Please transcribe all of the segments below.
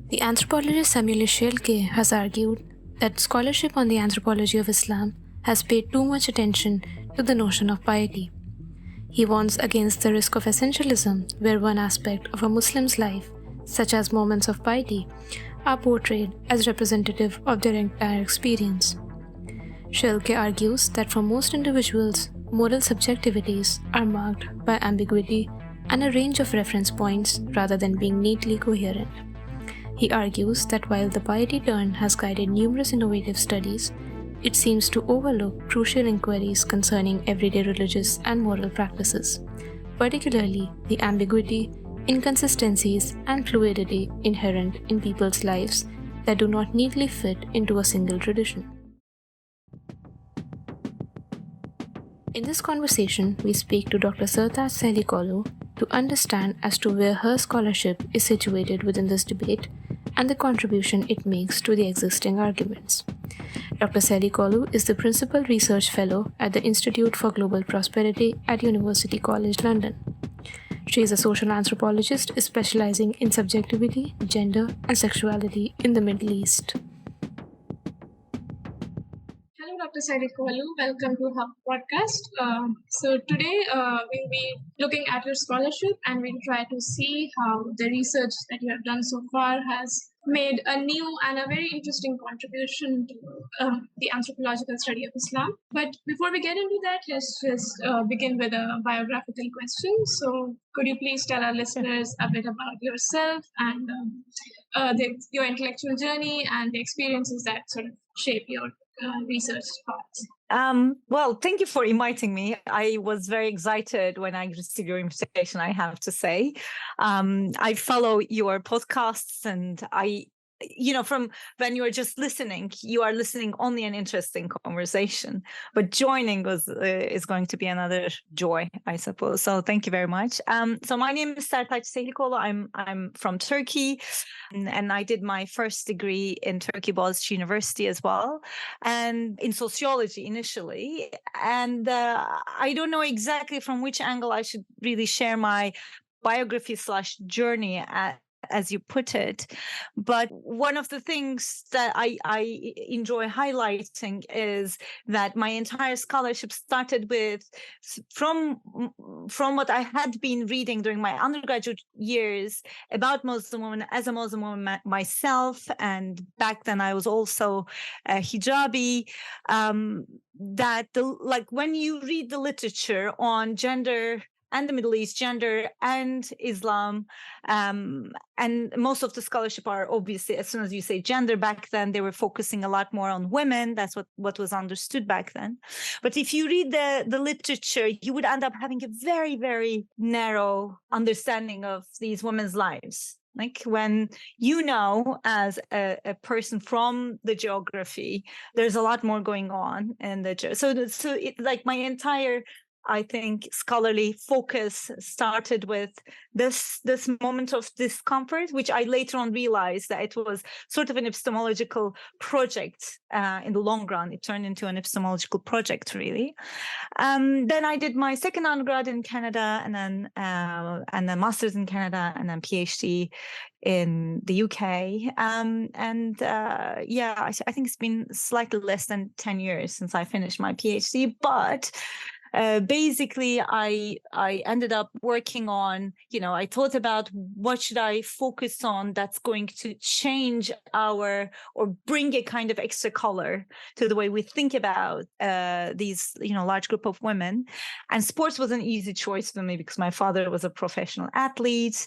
The anthropologist Samuli Schielke has argued that scholarship on the anthropology of Islam has paid too much attention to the notion of piety. He warns against the risk of essentialism, where one aspect of a Muslim's life, such as moments of piety, are portrayed as representative of their entire experience. Schielke argues that for most individuals, moral subjectivities are marked by ambiguity and a range of reference points rather than being neatly coherent. He argues that while the piety turn has guided numerous innovative studies, it seems to overlook crucial inquiries concerning everyday religious and moral practices, particularly the ambiguity, inconsistencies, and fluidity inherent in people's lives that do not neatly fit into a single tradition. In this conversation, we speak to Dr. Sertac Sehlikoglu to understand as to where her scholarship is situated within this debate and the contribution it makes to the existing arguments. Dr. Sehlikoglu is the Principal Research Fellow at the Institute for Global Prosperity at University College London. She is a social anthropologist specializing in subjectivity, gender, and sexuality in the Middle East. Hello, Dr. Sehlikoglu. Welcome to our podcast. So today we'll be looking at your scholarship and we'll try to see how the research that you have done so far has made a new and a very interesting contribution to the anthropological study of Islam. But before we get into that, let's just begin with a biographical question. So could you please tell our listeners a bit about yourself and your intellectual journey and the experiences that sort of shape your research paths? Well, thank you for inviting me. I was very excited when I received your invitation, I have to say. I follow your podcasts and from when you are just listening, you are listening only an interesting conversation, but joining is going to be another joy, I suppose. So thank you very much. So my name is Sertac Sehlikoglu. I'm from Turkey, and I did my first degree in Turkey Boğaziçi University as well, and in sociology initially. And I don't know exactly from which angle I should really share my biography/journey as you put it. But one of the things that I enjoy highlighting is that my entire scholarship started from what I had been reading during my undergraduate years about Muslim women as a Muslim woman myself. And back then I was also a hijabi. That when you read the literature on gender and the Middle East, gender and Islam, and most of the scholarship are obviously, as soon as you say gender, back then they were focusing a lot more on women. That's what was understood back then. But if you read the literature, you would end up having a very, very narrow understanding of these women's lives. Like when as a person from the geography, there's a lot more going on, and so my entire, I think, scholarly focus started with this moment of discomfort, which I later on realized that it was sort of an epistemological project. In the long run, it turned into an epistemological project, really. Then I did my second undergrad in Canada, and then master's in Canada, and then PhD in the UK. I think it's been slightly less than 10 years since I finished my PhD, but basically, I ended up working on, I thought about what should I focus on that's going to change or bring a kind of extra color to the way we think about these, large group of women. And sports was an easy choice for me because my father was a professional athlete,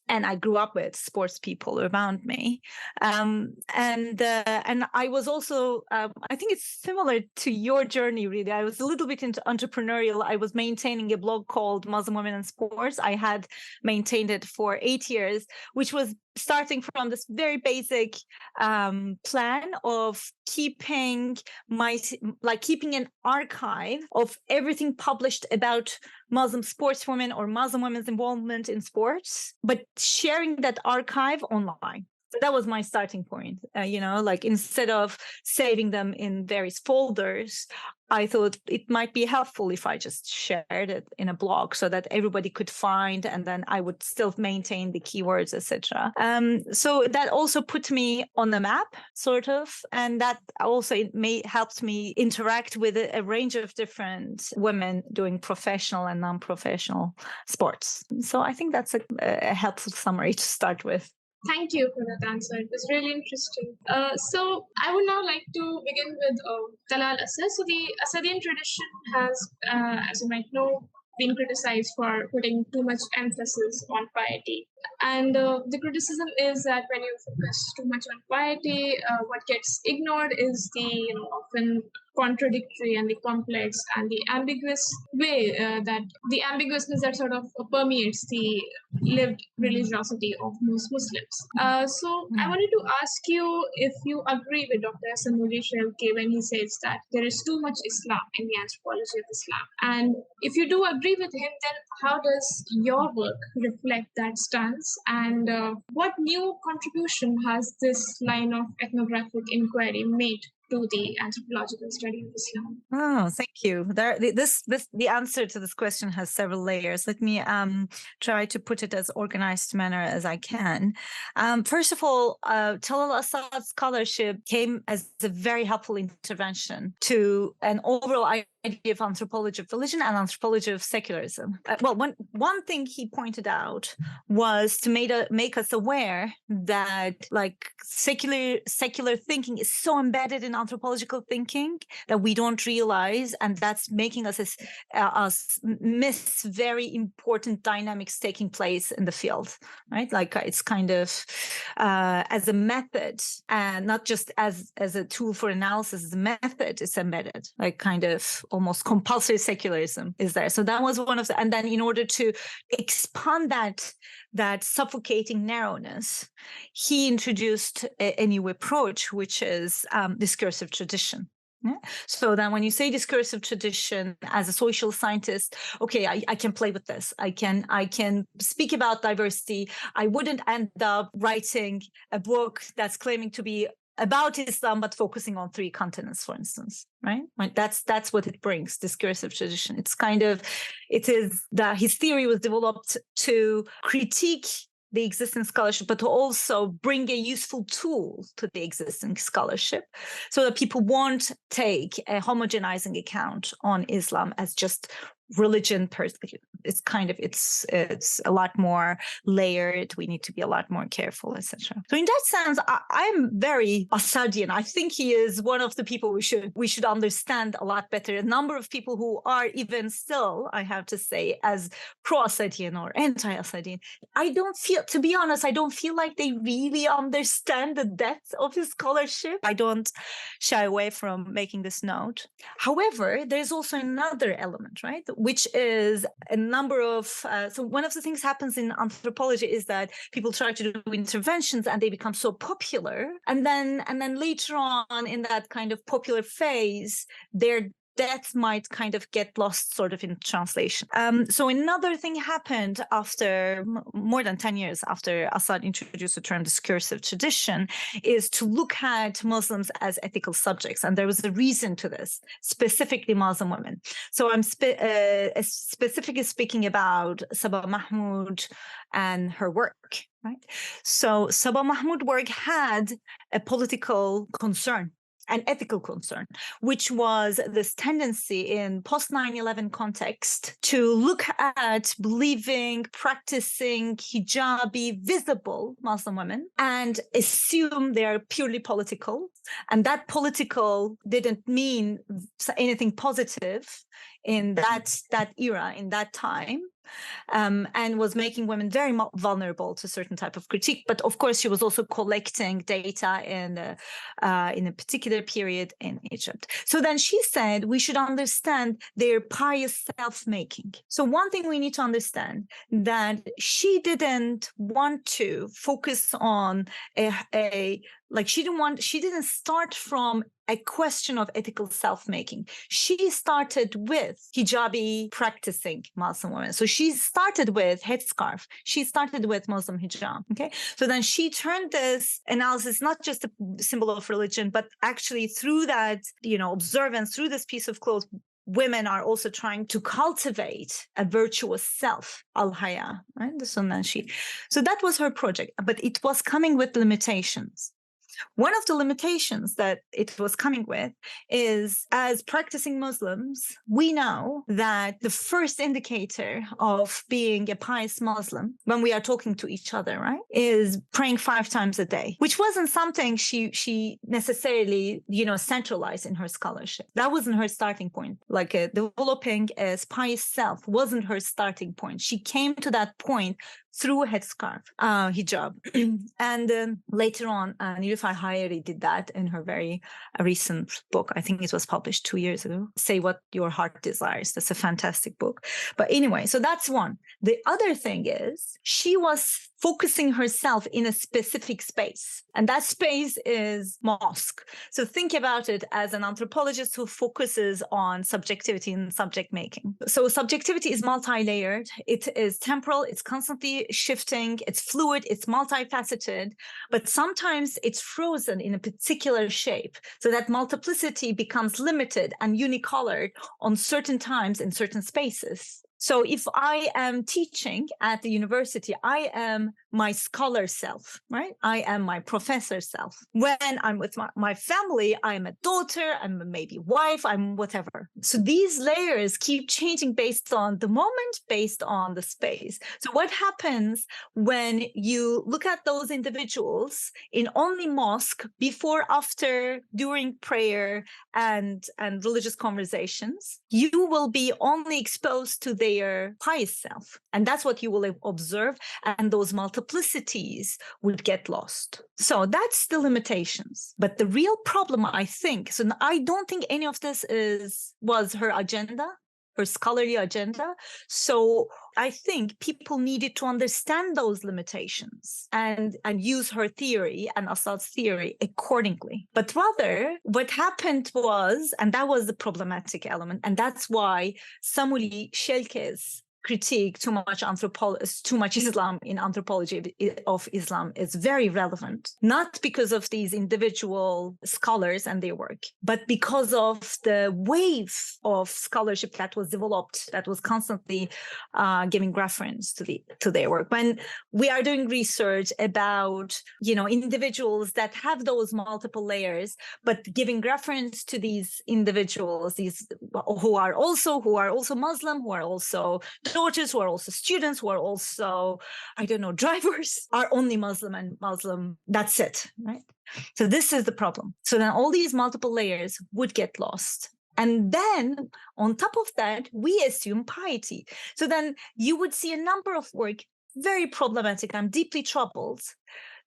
and I grew up with sports people around me. And I was also, I think it's similar to your journey, really. I was a little bit into entrepreneurial. I was maintaining a blog called Muslim Women in Sports. I had maintained it for 8 years, which was starting from this very basic plan of keeping an archive of everything published about Muslim sportswomen or Muslim women's involvement in sports, but sharing that archive online. So that was my starting point. Instead of saving them in various folders, I thought it might be helpful if I just shared it in a blog so that everybody could find, and then I would still maintain the keywords, etc. So that also put me on the map, sort of, and that also helped me interact with a range of different women doing professional and non-professional sports. So I think that's a helpful summary to start with. Thank you for that answer. It was really interesting. So I would now like to begin with Talal Asad. So the Asadian tradition has, as you might know, been criticized for putting too much emphasis on piety. And the criticism is that when you focus too much on piety, what gets ignored is the often contradictory and the complex and the ambiguous way that the ambiguousness that sort of permeates the lived religiosity of most Muslims. So I wanted to ask you if you agree with Dr. Samuli Schielke when he says that there is too much Islam in the anthropology of Islam. And if you do agree with him, then how does your work reflect that stance? And what new contribution has this line of ethnographic inquiry made to the anthropological study of Islam? Oh, thank you. The answer to this question has several layers. Let me try to put it as organized manner as I can. First of all, Talal Asad's scholarship came as a very helpful intervention to an overall idea of anthropology of religion and anthropology of secularism. One thing he pointed out was to make us aware that like secular thinking is so embedded in anthropological thinking that we don't realize, and that's making us miss very important dynamics taking place in the field, right? Like it's kind of as a method and not just as a tool for analysis, as a method, it's embedded, like kind of almost compulsory secularism is there. So that was one of the, and then in order to expand that suffocating narrowness, he introduced a new approach, which is discursive tradition. Yeah. So then when you say discursive tradition as a social scientist, okay, I can play with this. I can speak about diversity. I wouldn't end up writing a book that's claiming to be about Islam, but focusing on 3 continents, for instance, right? That's what it brings, discursive tradition. His theory was developed to critique the existing scholarship, but to also bring a useful tool to the existing scholarship so that people won't take a homogenizing account on Islam as just religion perspective. It's a lot more layered. We need to be a lot more careful, etc. So in that sense, I'm very Assadian. I think he is one of the people we should understand a lot better. A number of people who are even still, I have to say, as pro-Assadian or anti-Assadian, to be honest, I don't feel like they really understand the depth of his scholarship. I don't shy away from making this note. However, there's also another element, right? Which is a number of, so one of the things happens in anthropology is that people try to do interventions and they become so popular. And then later on in that kind of popular phase, their depth might kind of get lost sort of in translation. So another thing happened after more than 10 years after Asad introduced the term discursive tradition is to look at Muslims as ethical subjects. And there was a reason to this, specifically Muslim women. So I'm specifically speaking about Sabah Mahmood and her work, right? So Sabah Mahmood work had a political concern, an ethical concern, which was this tendency in post 9/11 context to look at believing, practicing hijabi, visible Muslim women and assume they are purely political. And that political didn't mean anything positive in that era, in that time. And was making women very vulnerable to certain type of critique. But of course, she was also collecting data in a particular period in Egypt. So then she said we should understand their pious self-making. So one thing we need to understand that she didn't want to focus on a Like she didn't start from a question of ethical self-making. She started with hijabi practicing Muslim women. So she started with headscarf. She started with Muslim hijab. Okay. So then she turned this analysis, not just a symbol of religion, but actually through that, observance, through this piece of cloth, women are also trying to cultivate a virtuous self, al-haya, right? So that was her project, but it was coming with limitations. One of the limitations that it was coming with is, as practicing Muslims, we know that the first indicator of being a pious Muslim, when we are talking to each other, right, is praying 5 times a day, which wasn't something she necessarily, centralized in her scholarship. That wasn't her starting point. Like developing as pious self wasn't her starting point. She came to that point through headscarf, hijab. And later on, Nilüfer Hayeri did that in her very recent book. I think it was published 2 years ago. Say What Your Heart Desires. That's a fantastic book. But anyway, so that's one. The other thing is she was focusing herself in a specific space. And that space is mosque. So think about it as an anthropologist who focuses on subjectivity and subject making. So subjectivity is multi-layered. It is temporal. It's constantly shifting. It's fluid. It's multifaceted. But sometimes it's frozen in a particular shape. So that multiplicity becomes limited and unicolored on certain times in certain spaces. So if I am teaching at the university, I am my scholar self, right? I am my professor self. When I'm with my family, I'm a daughter, I'm maybe wife, I'm whatever. So these layers keep changing based on the moment, based on the space. So what happens when you look at those individuals in only mosque, before, after, during prayer and religious conversations, you will be only exposed to their pious self. And that's what you will observe. And those multiplicities would get lost. So that's the limitations. But the real problem, I think, so I don't think any of this was her agenda, her scholarly agenda. So I think people needed to understand those limitations and use her theory and Assad's theory accordingly. But rather, what happened was, and that was the problematic element, and that's why Samuli Schielke's critique too much Islam in anthropology of Islam is very relevant, not because of these individual scholars and their work, but because of the wave of scholarship that was developed, that was constantly giving reference to their work. When we are doing research about individuals that have those multiple layers, but giving reference to these individuals, these who are also Muslim, who are also daughters, who are also students, who are also, drivers, are only Muslim and Muslim. That's it, right? So this is the problem. So then all these multiple layers would get lost. And then on top of that, we assume piety. So then you would see a number of work, very problematic. I'm deeply troubled,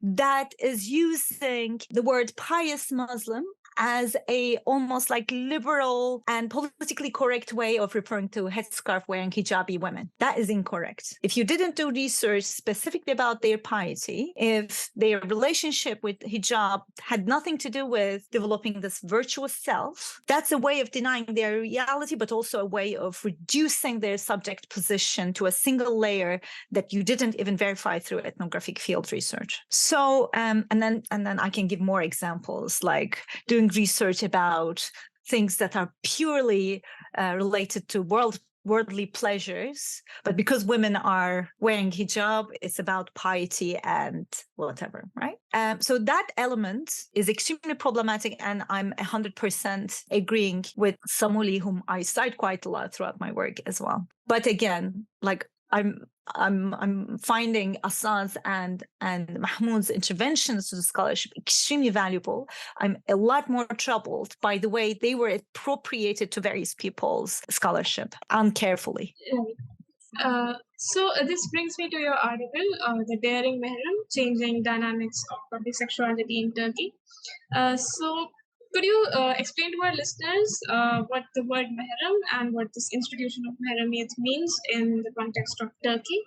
that is using the word pious Muslim as a almost like liberal and politically correct way of referring to headscarf wearing hijabi women. That is incorrect. If you didn't do research specifically about their piety, if their relationship with hijab had nothing to do with developing this virtuous self, that's a way of denying their reality, but also a way of reducing their subject position to a single layer that you didn't even verify through ethnographic field research. So, and then I can give more examples, like doing research about things that are purely related to worldly pleasures, but because women are wearing hijab, it's about piety and whatever, right? So that element is extremely problematic, and I'm 100% agreeing with Samuli, whom I cite quite a lot throughout my work as well. But again, like I'm finding Assad's and Mahmoud's interventions to the scholarship extremely valuable. I'm a lot more troubled by the way they were appropriated to various people's scholarship uncarefully. So this brings me to your article, The Daring Mehram, Changing Dynamics of Public Sexuality in Turkey. So could you explain to our listeners what the word mehram and what this institution of mehramiyat means in the context of Turkey?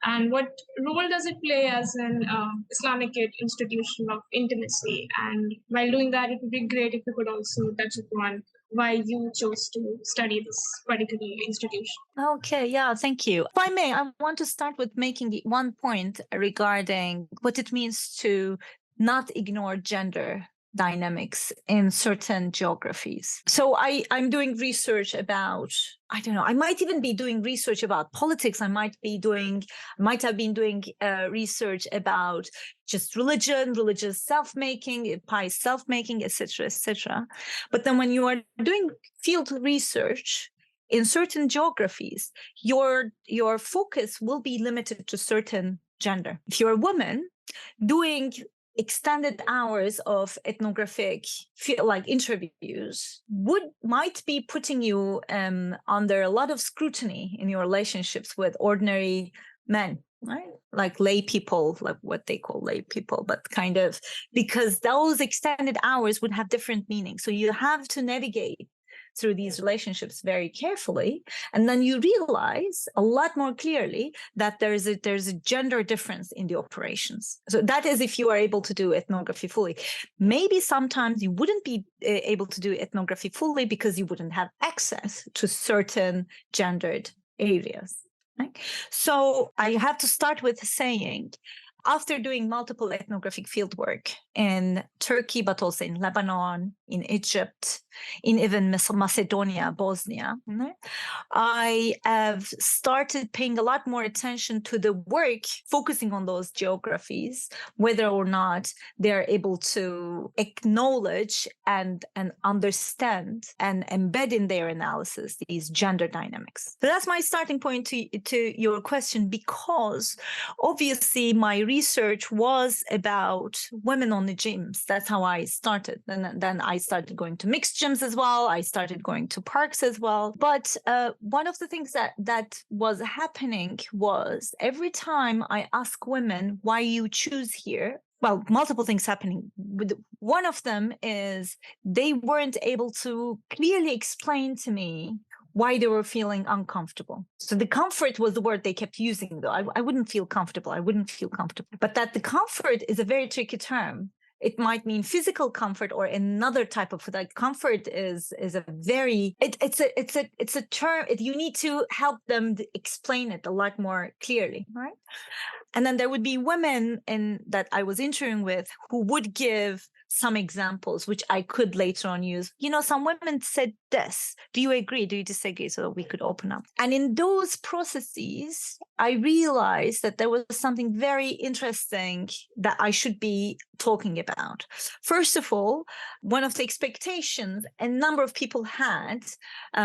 And what role does it play as an Islamic institution of intimacy? And while doing that, it would be great if you could also touch upon why you chose to study this particular institution. Okay, yeah, thank you. If I may, I want to start with making one point regarding what it means to not ignore gender dynamics in certain geographies. So I'm doing research about, I don't know, I might even be doing research about politics. I might have been doing research about just religion, religious self-making, pious self-making, etc., etc. But then when you are doing field research in certain geographies, your focus will be limited to certain gender. If you're a woman doing extended hours of ethnographic interviews might be putting you under a lot of scrutiny in your relationships with ordinary men, right? Like lay people, like what they call lay people, but kind of, because those extended hours would have different meanings. So you have to navigate through these relationships very carefully, and then you realize a lot more clearly that there's a gender difference in the operations. So that is if you are able to do ethnography fully. Maybe sometimes you wouldn't be able to do ethnography fully because you wouldn't have access to certain gendered areas. Right? So I have to start with saying, after doing multiple ethnographic fieldwork in Turkey, but also in Lebanon, in Egypt, in even Macedonia, Bosnia, I have started paying a lot more attention to the work focusing on those geographies, whether or not they're able to acknowledge and understand and embed in their analysis these gender dynamics. So that's my starting point to your question, because obviously my research was about women on the gyms. That's how I started. And then I started going to mixed gyms as well. I started going to parks as well. But one of the things that was happening was every time I ask women why you choose here, well, multiple things happening. One of them is they weren't able to clearly explain to me why they were feeling uncomfortable. So the comfort was the word they kept using, though. I wouldn't feel comfortable. I wouldn't feel comfortable. But that the comfort is a very tricky term. It might mean physical comfort or another type of, like, comfort is a very, it's a term. You need to help them explain it a lot more clearly, right? And then there would be women that I was interviewing with who would give some examples, which I could later on use. Some women said this. Do you agree? Do you disagree? So that we could open up. And in those processes, I realized that there was something very interesting that I should be talking about. First of all, one of the expectations a number of people had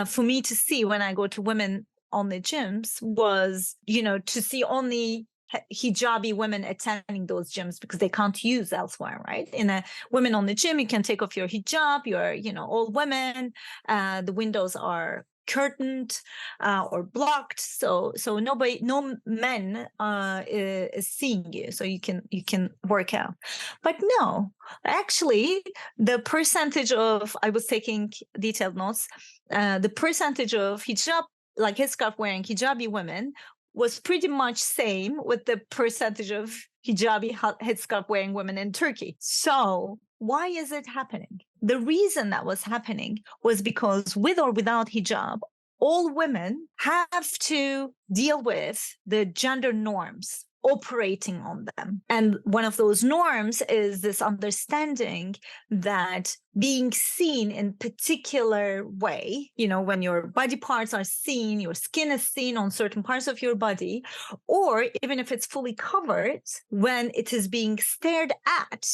for me to see when I go to women on the gyms was, to see only hijabi women attending those gyms because they can't use elsewhere, right? In a women on the gym, you can take off your hijab, you're, all women, the windows are curtained or blocked, so no men is seeing you, so you can work out. But no, actually the percentage of, I was taking detailed notes, the percentage of hijab, like headscarf wearing hijabi women, was pretty much same with the percentage of hijabi headscarf wearing women in Turkey. So why is it happening? The reason that was happening was because with or without hijab, all women have to deal with the gender norms operating on them. And one of those norms is this understanding that being seen in particular way, when your body parts are seen, your skin is seen on certain parts of your body, or even if it's fully covered, when it is being stared at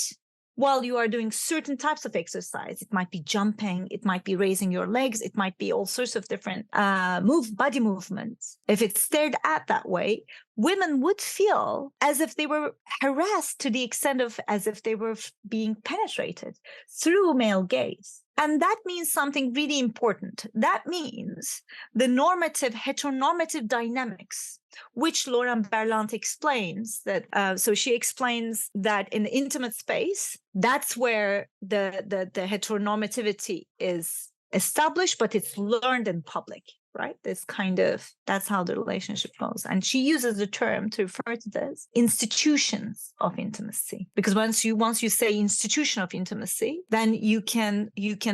while you are doing certain types of exercise. It might be jumping, it might be raising your legs, it might be all sorts of different body movements. If it's stared at that way, women would feel as if they were harassed to the extent of as if they were being penetrated through male gaze. And that means something really important. That means the normative, heteronormative dynamics, which Laurent Berlant explains that. So she explains that in the intimate space, that's where the heteronormativity is established, but it's learned in public. right? That's how the relationship goes. And she uses the term to refer to this institutions of intimacy. Because once you say institution of intimacy, then you can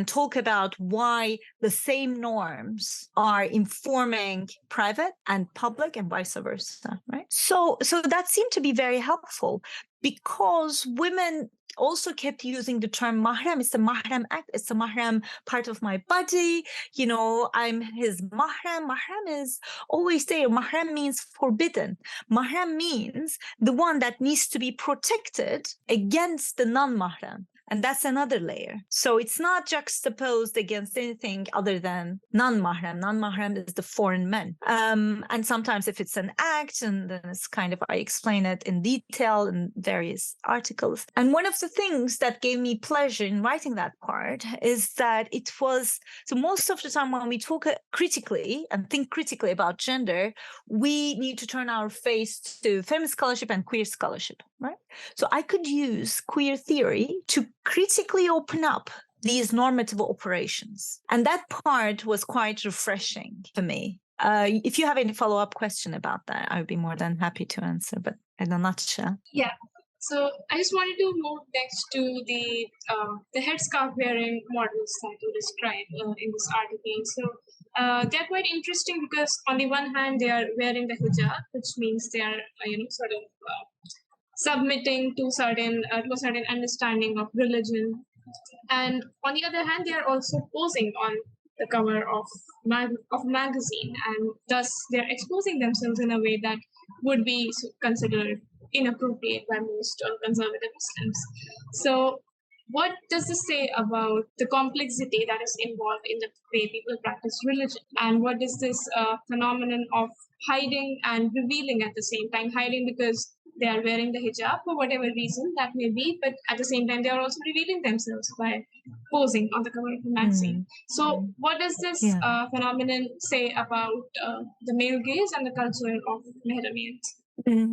talk about why the same norms are informing private and public and vice versa, right? So that seemed to be very helpful, because women also kept using the term mahram. It's a mahram act. It's a mahram part of my body. I'm his mahram. Mahram is always there. Mahram means forbidden. Mahram means the one that needs to be protected against the non-mahram. And that's another layer. So it's not juxtaposed against anything other than non-mahram. Non-mahram is the foreign men. And sometimes if it's an act, and then it's I explain it in detail in various articles. And one of the things that gave me pleasure in writing that part is that it was, so most of the time when we talk critically and think critically about gender, we need to turn our face to feminist scholarship and queer scholarship, right? So I could use queer theory to critically open up these normative operations. And that part was quite refreshing for me. If you have any follow-up question about that, I would be more than happy to answer, but in a nutshell. Yeah. So I just wanted to move next to the headscarf wearing models that you describe in this article. So they're quite interesting because on the one hand, they are wearing the hijab, which means they are, sort of submitting to a certain understanding of religion, and on the other hand, they are also posing on the cover of magazine, and thus they are exposing themselves in a way that would be considered inappropriate by most conservative Muslims. So what does this say about the complexity that is involved in the way people practice religion? And what is this phenomenon of hiding and revealing at the same time? Hiding because they are wearing the hijab for whatever reason that may be, but at the same time, they are also revealing themselves by posing on the cover of a magazine. So what does this phenomenon say about the male gaze and the culture of Mehramiyat?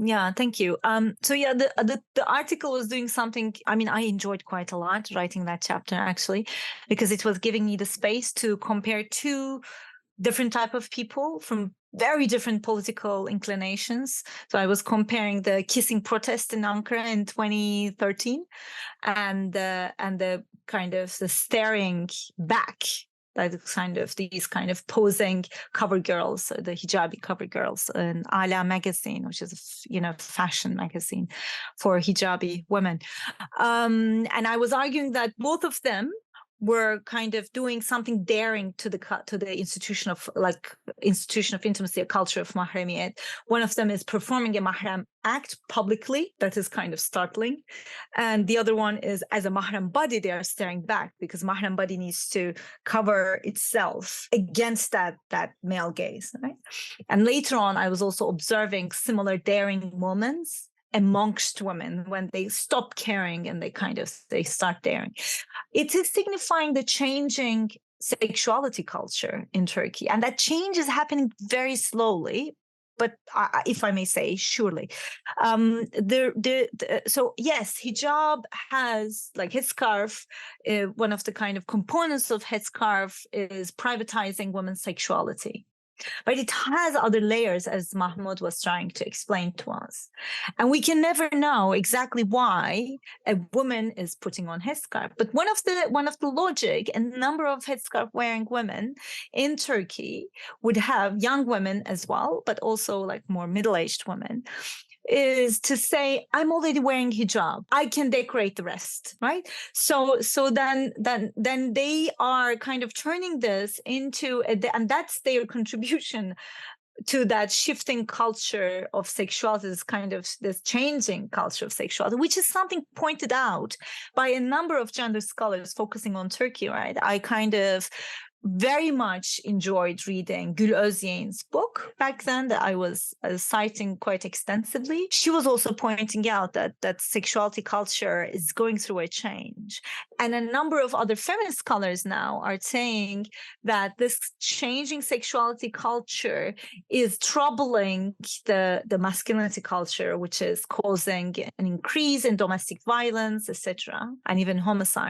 Yeah, thank you. The article was doing something, I enjoyed quite a lot writing that chapter, actually, because it was giving me the space to compare two different type of people from very different political inclinations. So I was comparing the kissing protest in Ankara in 2013 and the kind of the staring back, these kind of posing cover girls, the hijabi cover girls in Ala magazine, which is a fashion magazine for hijabi women. And I was arguing that both of them were kind of doing something daring to the institution of intimacy, a culture of mahramiyat. One of them is performing a mahram act publicly. That is kind of startling. And the other one is, as a mahram body, they are staring back because mahram body needs to cover itself against that male gaze, right? And later on, I was also observing similar daring moments amongst women when they stop caring and they start daring. It is signifying the changing sexuality culture in Turkey. And that change is happening very slowly, but if I may say, surely. So yes, hijab has, like headscarf, one of the kind of components of headscarf is privatizing women's sexuality. But it has other layers, as Mahmoud was trying to explain to us. And we can never know exactly why a woman is putting on headscarf. But one of the logic, a number of headscarf wearing women in Turkey would have young women as well, but also like more middle-aged women, is to say, I'm already wearing hijab, I can decorate the rest, right? So then they are kind of turning this into, and that's their contribution to that shifting culture of sexuality, this changing culture of sexuality, which is something pointed out by a number of gender scholars focusing on Turkey, right? I kind of very much enjoyed reading Gül Özyeğin's book back then that I was citing quite extensively. She was also pointing out that sexuality culture is going through a change. And a number of other feminist scholars now are saying that this changing sexuality culture is troubling the masculinity culture, which is causing an increase in domestic violence, etc., and even femicide,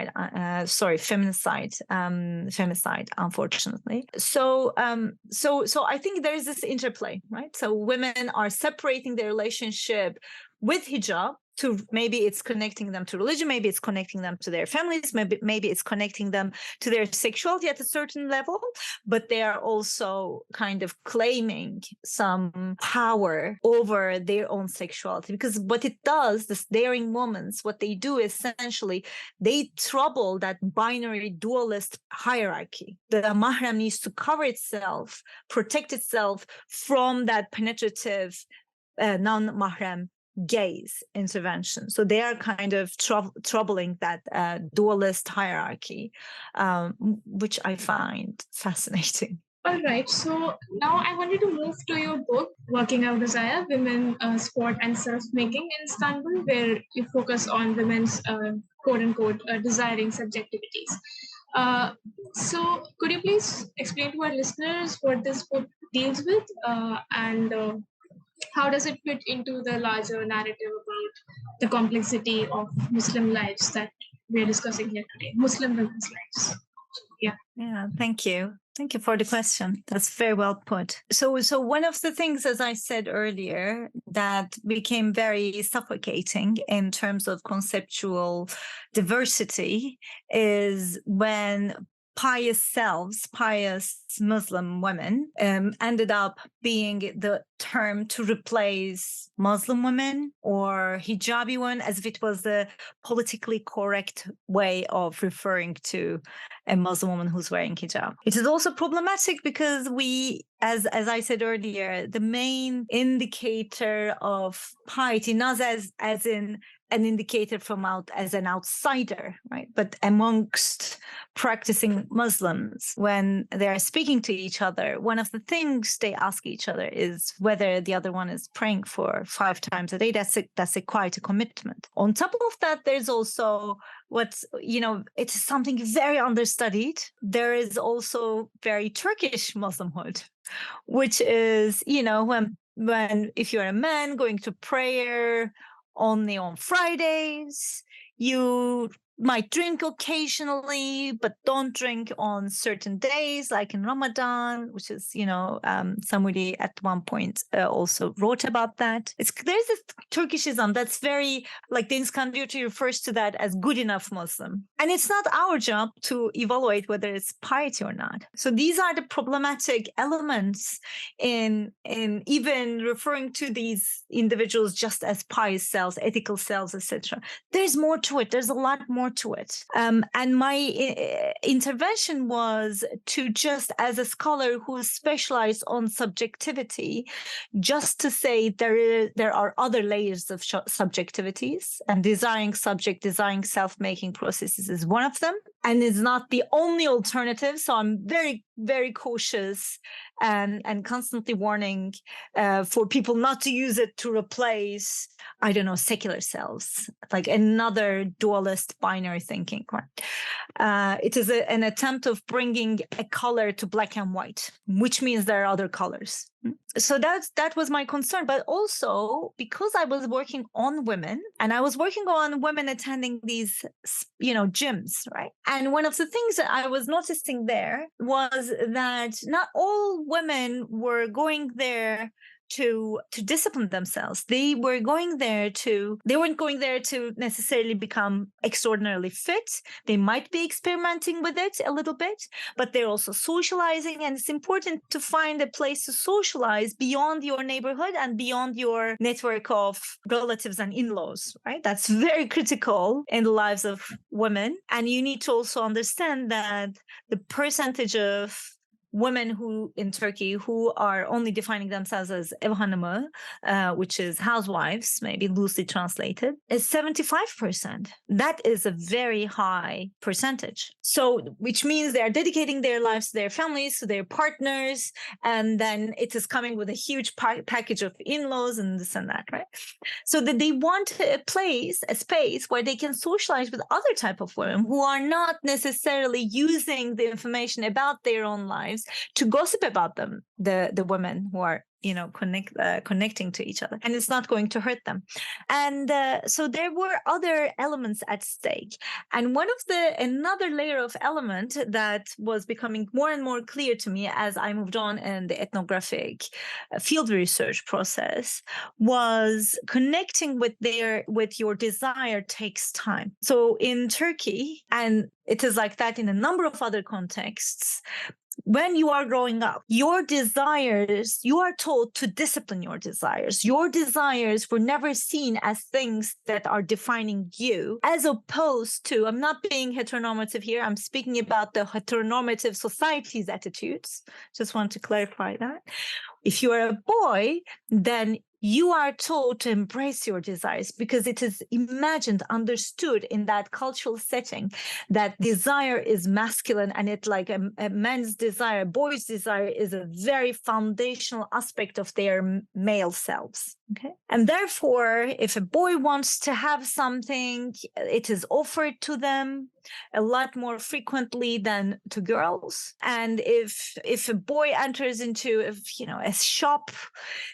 unfortunately. So I think there is this interplay, right? So women are separating their relationship with hijab to, maybe it's connecting them to religion, maybe it's connecting them to their families, maybe it's connecting them to their sexuality at a certain level, but they are also kind of claiming some power over their own sexuality. Because what it does, this daring moments, what they do is essentially they trouble that binary dualist hierarchy. The mahram needs to cover itself, protect itself from that penetrative non-mahram gaze intervention. So they are kind of troubling that dualist hierarchy, which I find fascinating. All right. So now I wanted to move to your book, Working Out Desire, Women, Sport and Self-Making in Istanbul, where you focus on women's quote-unquote desiring subjectivities. So could you please explain to our listeners what this book deals with and how does it fit into the larger narrative about the complexity of Muslim lives that we're discussing here today, Muslim women's lives? Yeah, thank you. Thank you for the question. That's very well put. So one of the things, as I said earlier, that became very suffocating in terms of conceptual diversity is when pious Muslim women ended up being the term to replace Muslim women or hijabi women, as if it was the politically correct way of referring to a Muslim woman who's wearing hijab. It is also problematic because we, as I said earlier, the main indicator of piety, not as in an indicator from out as an outsider, right? But amongst practicing Muslims, when they're speaking to each other, one of the things they ask each other is whether the other one is praying for 5 times a day. That's quite a commitment. On top of that, there's also what's, it's something very understudied. There is also very Turkish Muslimhood, which is, when if you're a man going to prayer only on Fridays, you might drink occasionally, but don't drink on certain days, like in Ramadan, which is, Samuli at one point also wrote about that. There's this Turkishism that's very, like the Iskandar refers to that as good enough Muslim. And it's not our job to evaluate whether it's piety or not. So these are the problematic elements in even referring to these individuals just as pious selves, ethical selves, etc. There's more to it. There's a lot more to it. And my intervention was to, just as a scholar who is specialized on subjectivity, just to say there are other layers of subjectivities, and desiring self-making processes is one of them, and is not the only alternative. So I'm very, very cautious and constantly warning for people not to use it to replace, secular selves, like another dualist binary thinking. Right? It is an attempt of bringing a color to black and white, which means there are other colors. So that was my concern. But also because I was working on women, and I was working on women attending these, gyms, right? And one of the things that I was noticing there was that not all women were going there to discipline themselves. They weren't going there to necessarily become extraordinarily fit. They might be experimenting with it a little bit, but they're also socializing. And it's important to find a place to socialize beyond your neighborhood and beyond your network of relatives and in-laws, right? That's very critical in the lives of women. And you need to also understand that the percentage of women who in Turkey who are only defining themselves as ev hanımı, which is housewives, maybe loosely translated, is 75%. That is a very high percentage. So, which means they are dedicating their lives to their families, to their partners, and then it is coming with a huge package of in-laws and this and that, right? So that they want a space where they can socialize with other type of women who are not necessarily using the information about their own lives partners to gossip about them, the women who are connecting to each other, and it's not going to hurt them. And so there were other elements at stake. And another layer of element that was becoming more and more clear to me as I moved on in the ethnographic field research process was connecting with your desire takes time. So in Turkey, and it is like that in a number of other contexts, when you are growing up, your desires, you are told to discipline your desires. Your desires were never seen as things that are defining you, as opposed to, I'm not being heteronormative here, I'm speaking about the heteronormative society's attitudes. Just want to clarify that. If you are a boy, then you are told to embrace your desires because it is imagined, understood in that cultural setting that desire is masculine, and it like a man's desire, a boy's desire is a very foundational aspect of their male selves. Okay. And therefore, if a boy wants to have something, it is offered to them a lot more frequently than to girls. And if a boy enters into a shop,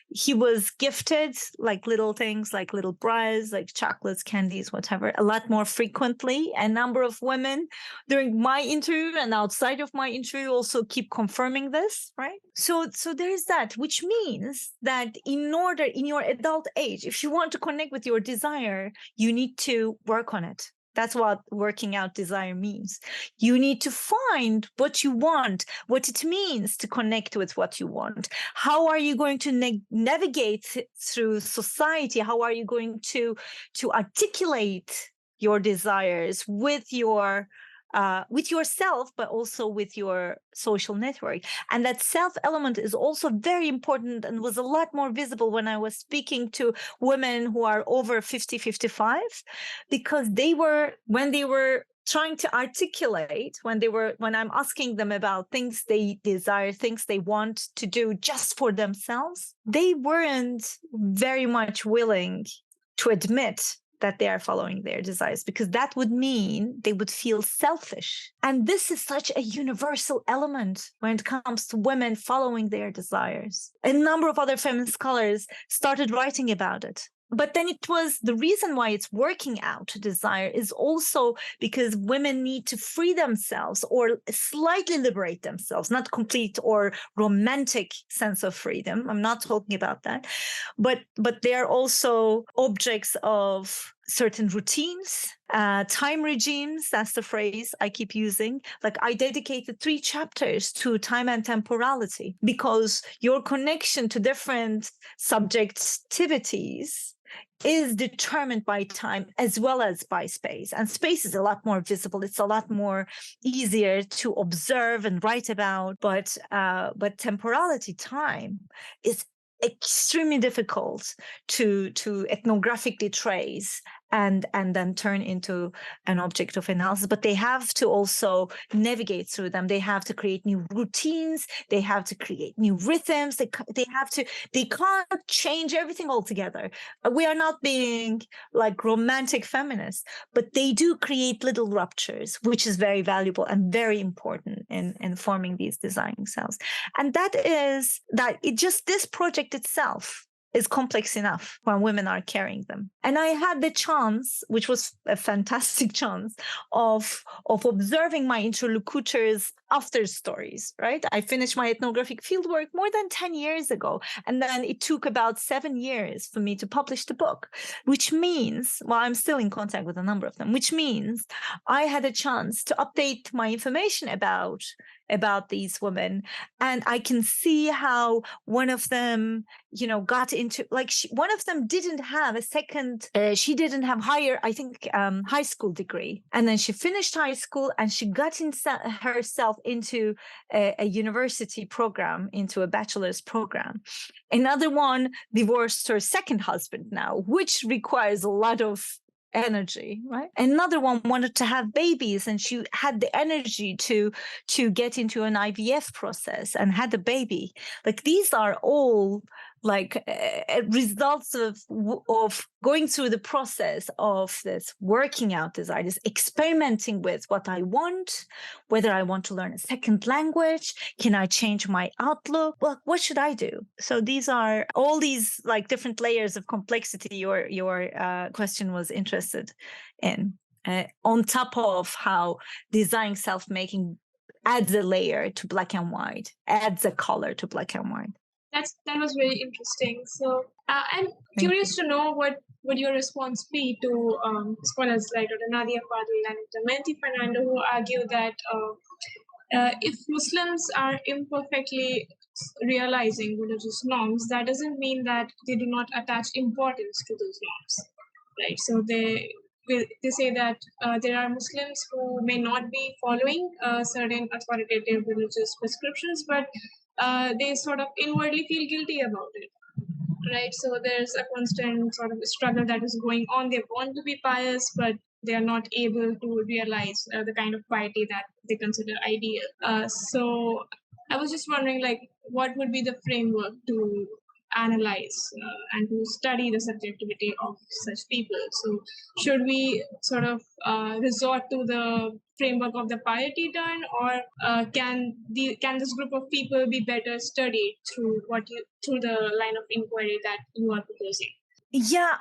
he was gifted like little things, like little bras, like chocolates, candies, whatever, a lot more frequently. A number of women during my interview and outside of my interview also keep confirming this, right? So there's that, which means that in your adult age, if you want to connect with your desire, you need to work on it. That's what working out desire means. You need to find what you want, what it means to connect with what you want. How are you going to navigate through society? How are you going to articulate your desires with yourself, but also with your social network? And that self element is also very important and was a lot more visible when I was speaking to women who are over 50, 55, because when they were trying to articulate, when I'm asking them about things they desire, things they want to do just for themselves, they weren't very much willing to admit that they are following their desires, because that would mean they would feel selfish. And this is such a universal element when it comes to women following their desires. A number of other feminist scholars started writing about it. But then it was the reason why it's working out desire is also because women need to free themselves or slightly liberate themselves, not complete or romantic sense of freedom. I'm not talking about that. But they are also objects of certain routines, time regimes. That's the phrase I keep using. Like I dedicated 3 chapters to time and temporality because your connection to different subjectivities is determined by time as well as by space. And space is a lot more visible. It's a lot more easier to observe and write about. But temporality, time, is extremely difficult to ethnographically trace and then turn into an object of analysis. But they have to also navigate through them. They have to create new routines. They have to create new rhythms. They can't change everything altogether. We are not being like romantic feminists, but they do create little ruptures, which is very valuable and very important in forming these designing cells. And this project itself is complex enough when women are carrying them. And I had the chance, which was a fantastic chance, of observing my interlocutors' after stories, right? I finished my ethnographic fieldwork more than 10 years ago. And then it took about 7 years for me to publish the book, which means, well, I'm still in contact with a number of them, which means I had a chance to update my information about these women. And I can see how one of them, got into, like, one of them didn't have she didn't have high school degree. And then she finished high school and she got herself into a university program, into a bachelor's program. Another one divorced her second husband now, which requires a lot of energy, right? Another one wanted to have babies and she had the energy to get into an IVF process and had a baby. Like, these are all results of going through the process of this working out desire, this experimenting with what I want, whether I want to learn a second language, can I change my outlook? Well, what should I do? So these are all these like different layers of complexity your question was interested in, on top of how design self-making adds a layer to black and white, adds a color to black and white. That was very interesting. So I'm curious to know what would your response be to scholars like Dr. Nadia Fadel and Dr. Mehdi Fernando, who argue that if Muslims are imperfectly realizing religious norms, that doesn't mean that they do not attach importance to those norms, right? So they say that there are Muslims who may not be following certain authoritative religious prescriptions, but they sort of inwardly feel guilty about it, right? So there's a constant sort of struggle that is going on. They want to be pious, but they are not able to realize the kind of piety that they consider ideal. So I was just wondering, like, what would be the framework to analyze and to study the subjectivity of such people? So should we sort of resort to the framework of the piety turn, or can this group of people be better studied through the line of inquiry that you are proposing? Yeah,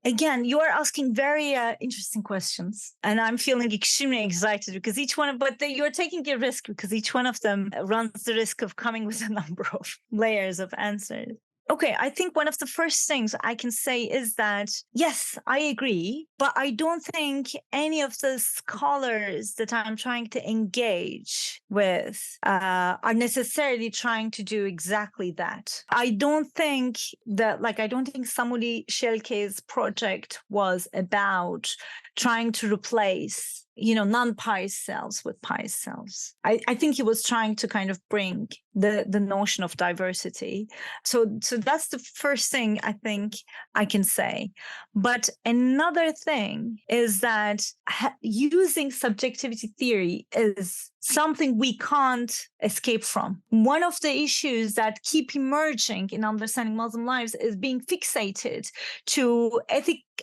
again, you are asking very interesting questions, and I'm feeling extremely excited because you're taking a risk because each one of them runs the risk of coming with a number of layers of answers. Okay, I think one of the first things I can say is that, yes, I agree, but I don't think any of the scholars that I'm trying to engage with are necessarily trying to do exactly that. I don't think Samuli Schielke's project was about trying to replace non-pious cells with pious cells. I think he was trying to kind of bring the notion of diversity. So that's the first thing I think I can say. But another thing is that using subjectivity theory is something we can't escape from. One of the issues that keep emerging in understanding Muslim lives is being fixated to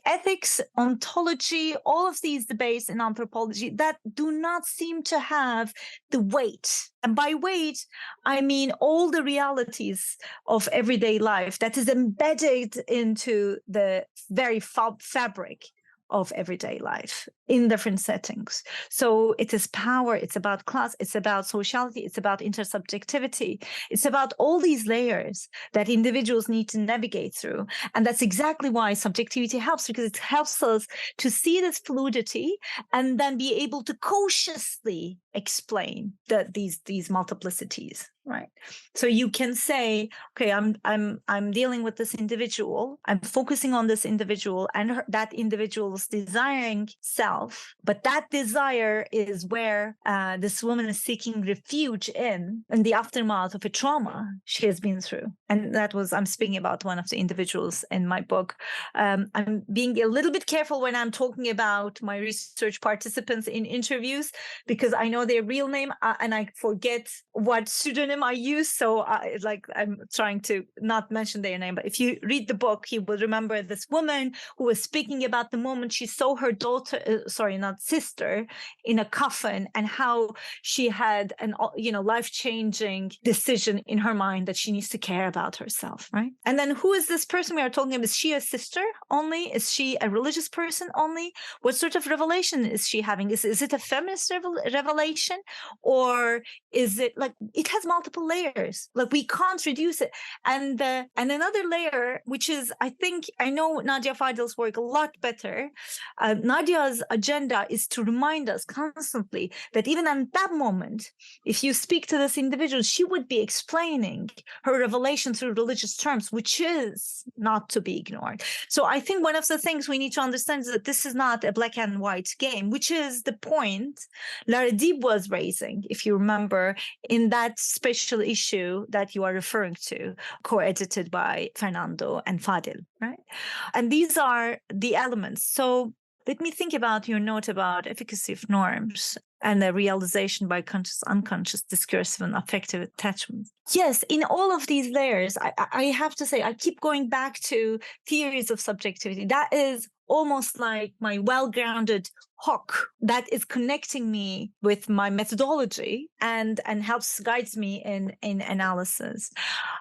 ethics, ontology, all of these debates in anthropology that do not seem to have the weight. And by weight, I mean all the realities of everyday life that is embedded into the very fabric of everyday life in different settings. So it is power, it's about class, it's about sociality, it's about intersubjectivity. It's about all these layers that individuals need to navigate through. And that's exactly why subjectivity helps, because it helps us to see this fluidity and then be able to cautiously explain these multiplicities. Right. So you can say, okay, I'm dealing with this individual. I'm focusing on this individual and that individual's desiring self. But that desire is where this woman is seeking refuge in the aftermath of a trauma she has been through. And I'm speaking about one of the individuals in my book. I'm being a little bit careful when I'm talking about my research participants in interviews, because I know their real name and I forget what pseudonym I use. So I'm trying to not mention their name. But if you read the book, you will remember this woman who was speaking about the moment she saw her sister in a coffin, and how she had an life-changing decision in her mind that she needs to care about herself, right? And then who is this person we are talking about? Is she a sister only? Is she a religious person only? What sort of revelation is she having? Is it a feminist revelation, or is it like it has multiple layers? Like we can't reduce it. And another layer, which is, I know Nadia Fadel's work a lot better. Nadia's agenda is to remind us constantly that even at that moment, if you speak to this individual, she would be explaining her revelation through religious terms, which is not to be ignored. So I think one of the things we need to understand is that this is not a black and white game, which is the point Lara Deeb was raising, if you remember, in that special issue that you are referring to, co-edited by Fernando and Fadel, right? And these are the elements. So let me think about your note about efficacy of norms and the realization by conscious, unconscious, discursive, and affective attachment. Yes, in all of these layers, I have to say, I keep going back to theories of subjectivity. That is almost like my well-grounded hook that is connecting me with my methodology and helps guides me in analysis.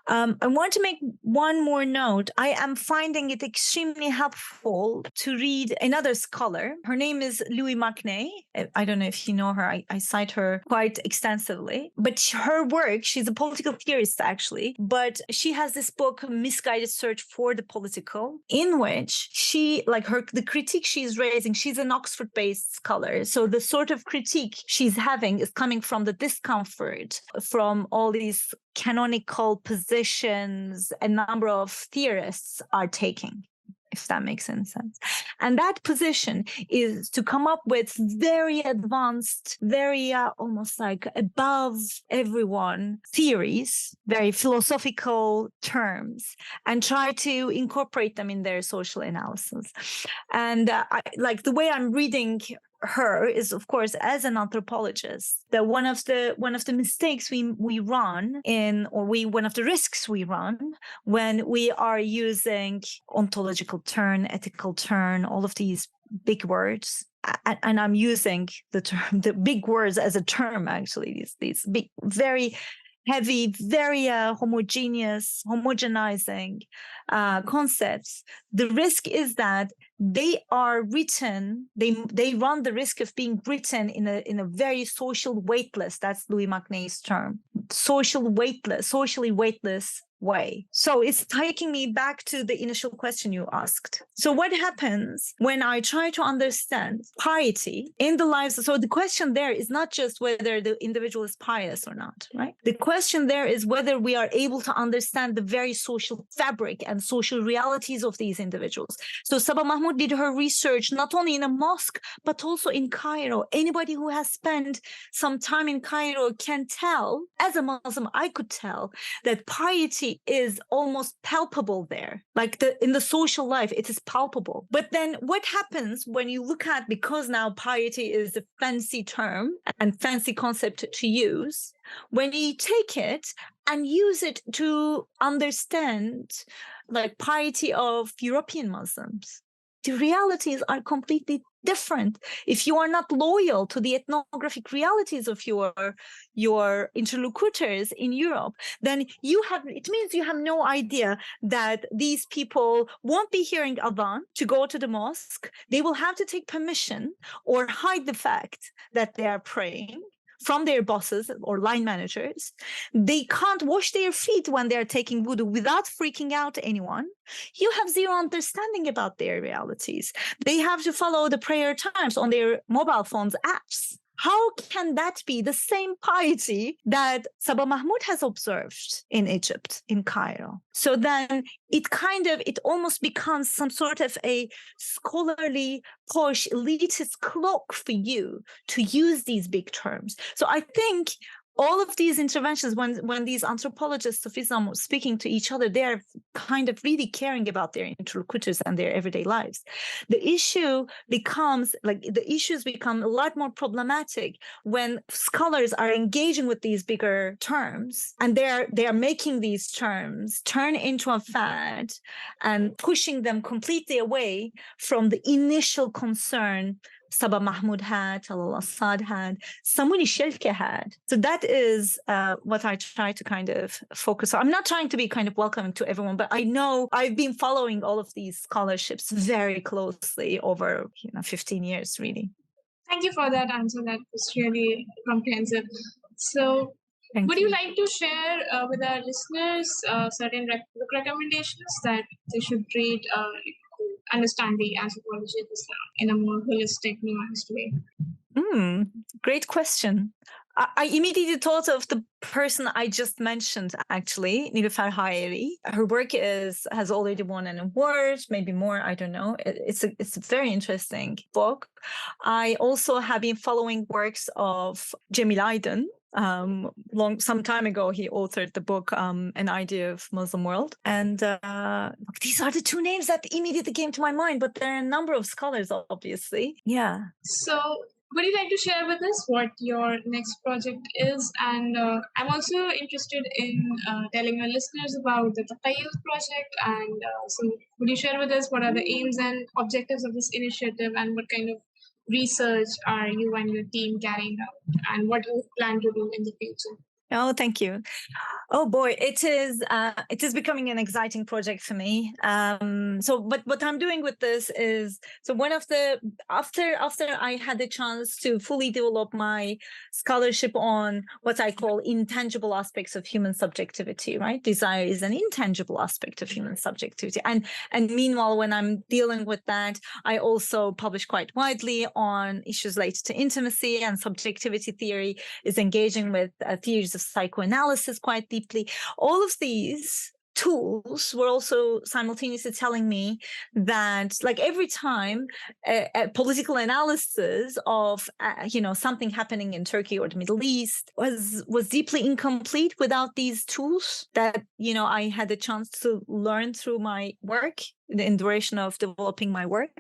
I want to make one more note. I am finding it extremely helpful to read another scholar. Her name is Louis Macnay. I don't know if you know her. I cite her quite extensively. But her work, she's a political theorist actually, but she has this book, Misguided Search for the Political, in which she, like the critique she's raising, she's an Oxford-based scholar. So the sort of critique she's having is coming from the discomfort from all these canonical positions a number of theorists are taking, if that makes any sense. And that position is to come up with very advanced, very almost like above everyone theories, very philosophical terms, and try to incorporate them in their social analysis. And like the way I'm reading her is, of course, as an anthropologist, that one of the mistakes we run in, or one of the risks we run when we are using ontological turn, ethical turn, all of these big words, and I'm using the big words as a term, actually, these big, very heavy, very homogenizing concepts. The risk is that they are written, they run the risk of being written in a very social weightless, that's Louis Macnay's term, socially weightless way. So it's taking me back to the initial question you asked. So what happens when I try to understand piety in the lives? So the question there is not just whether the individual is pious or not, right? The question there is whether we are able to understand the very social fabric and social realities of these individuals. So Sabah Mahmoud did her research not only in a mosque, but also in Cairo. Anybody who has spent some time in Cairo can tell, as a Muslim, I could tell that piety is almost palpable there. Like in the social life, it is palpable. But then what happens when you look at, because now piety is a fancy term and fancy concept to use, when you take it and use it to understand like piety of European Muslims, the realities are completely different. If you are not loyal to the ethnographic realities of your interlocutors in Europe, then it means you have no idea that these people won't be hearing adhan to go to the mosque. They will have to take permission or hide the fact that they are praying from their bosses or line managers. They can't wash their feet when they're taking wudu without freaking out anyone. You have zero understanding about their realities. They have to follow the prayer times on their mobile phones apps. How can that be the same piety that Sabah Mahmoud has observed in Egypt, in Cairo? So then it almost becomes some sort of a scholarly, posh, elitist cloak for you to use these big terms. So I think all of these interventions, when these anthropologists of Islam are speaking to each other, they're kind of really caring about their interlocutors and their everyday lives. The issues become a lot more problematic when scholars are engaging with these bigger terms, and they are making these terms turn into a fad and pushing them completely away from the initial concern Sabah Mahmoud had, Talal Assad had, Samuli Schielke had. So that is what I try to kind of focus on. I'm not trying to be kind of welcoming to everyone, but I know I've been following all of these scholarships very closely over 15 years, really. Thank you for that answer. That was really comprehensive. So would you like to share with our listeners certain recommendations that they should read to understand the anthropology of Islam in a more holistic, nuanced way? Great question. I immediately thought of the person I just mentioned, actually, Nilüfer Hayeri. Her work has already won an award, maybe more, I don't know. It's a very interesting book. I also have been following works of Cemil Aydın. some time ago, he authored the book An Idea of Muslim World. And these are the two names that immediately came to my mind, but there are a number of scholars, obviously. Yeah. So would you like to share with us what your next project is? And I'm also interested in telling our listeners about the Taqayyul project. And so would you share with us what are the aims and objectives of this initiative, and what kind of research are you and your team carrying out, and what do you plan to do in the future? Oh, thank you. Oh boy, it is becoming an exciting project for me. But what I'm doing with this is, so one of the, after I had the chance to fully develop my scholarship on what I call intangible aspects of human subjectivity, right? Desire is an intangible aspect of human subjectivity. And meanwhile, when I'm dealing with that, I also publish quite widely on issues related to intimacy, and subjectivity theory is engaging with theories of psychoanalysis quite deeply. All of these tools were also simultaneously telling me that, like, every time a political analysis of something happening in Turkey or the Middle East was deeply incomplete without these tools that I had the chance to learn through my work in duration of developing my work.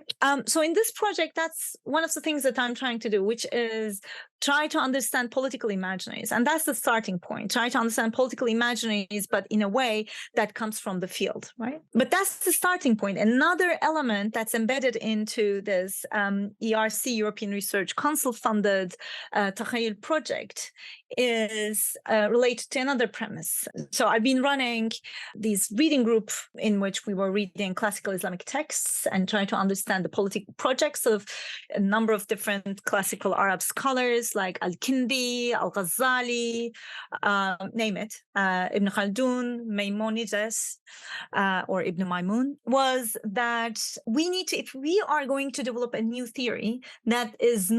So in this project, that's one of the things that I'm trying to do, which is try to understand political imaginaries. And that's the starting point. Try to understand political imaginaries, but in a way that comes from the field, right? But that's the starting point. Another element that's embedded into this ERC, European Research Council funded Taqayyul project is related to another premise. So I've been running these reading group in which we were reading classical Islamic texts and trying to understand the political projects of a number of different classical Arab scholars like Al-Kindi, Al-Ghazali, name it, Ibn Khaldun, Maimonides, or Ibn Maimun, was that we need to, if we are going to develop a new theory that is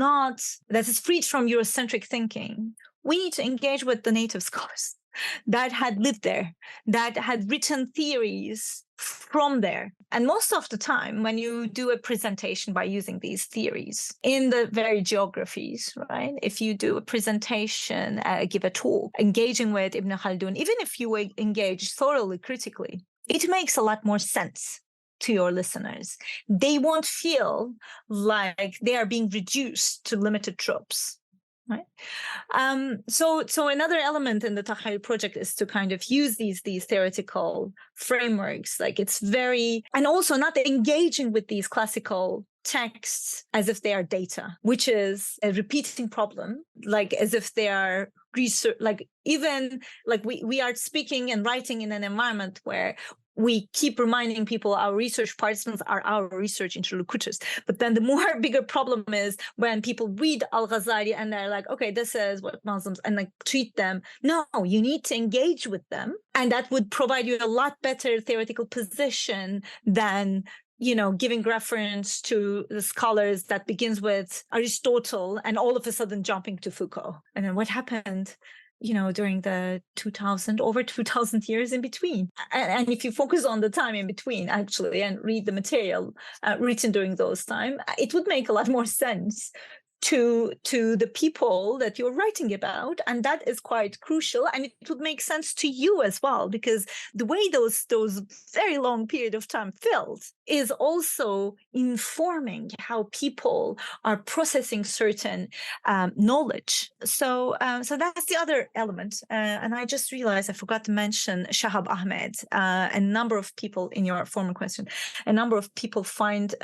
freed from Eurocentric thinking, we need to engage with the native scholars that had lived there, that had written theories from there. And most of the time, when you do a presentation by using these theories in the very geographies, right? If you do a presentation, give a talk, engaging with Ibn Khaldun, even if you engage thoroughly critically, it makes a lot more sense to your listeners. They won't feel like they are being reduced to limited tropes. Right. So another element in the Taqayyul project is to kind of use these theoretical frameworks. Like, it's very, and also not engaging with these classical texts as if they are data, which is a repeating problem, like as if they are research, like even like we are speaking and writing in an environment where we keep reminding people our research participants are our research interlocutors. But then the more bigger problem is when people read Al-Ghazali and they're like, okay, this is what Muslims, and like treat them. No, you need to engage with them. And that would provide you a lot better theoretical position than giving reference to the scholars that begins with Aristotle and all of a sudden jumping to Foucault. And then what happened during the over 2000 years in between. And if you focus on the time in between, actually, and read the material written during those time, it would make a lot more sense to the people that you're writing about. And that is quite crucial. And it would make sense to you as well, because the way those very long period of time filled is also informing how people are processing certain knowledge. So that's the other element. And I just realized I forgot to mention Shahab Ahmed. A number of people, in your former question, a number of people find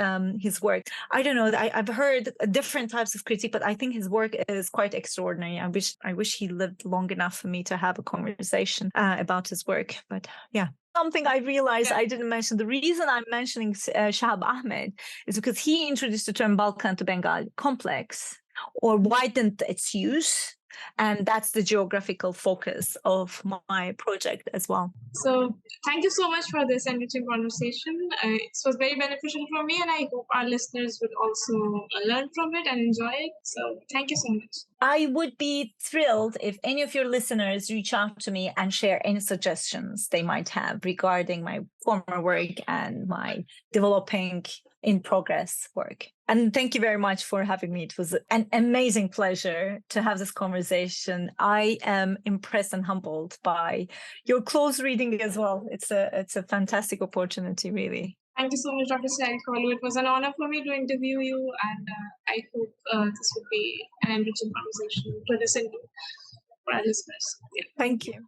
his work. I don't know. I've heard different types of critique, but I think his work is quite extraordinary. I wish he lived long enough for me to have a conversation about his work. But yeah. Something I realized I didn't mention. The reason I'm mentioning Shahab Ahmed is because he introduced the term Balkan to Bengal complex, or widened its use. And that's the geographical focus of my project as well. So thank you so much for this enriching conversation. It was very beneficial for me, and I hope our listeners would also learn from it and enjoy it. So thank you so much. I would be thrilled if any of your listeners reach out to me and share any suggestions they might have regarding my former work and my developing in progress work. And thank you very much for having me. It was an amazing pleasure to have this conversation. I am impressed and humbled by your close reading as well. It's a fantastic opportunity, really. Thank you so much, Dr. Sehlikoglu. It was an honor for me to interview you, and I hope this would be an enriching conversation to listen to for our listeners. Yeah. Thank you.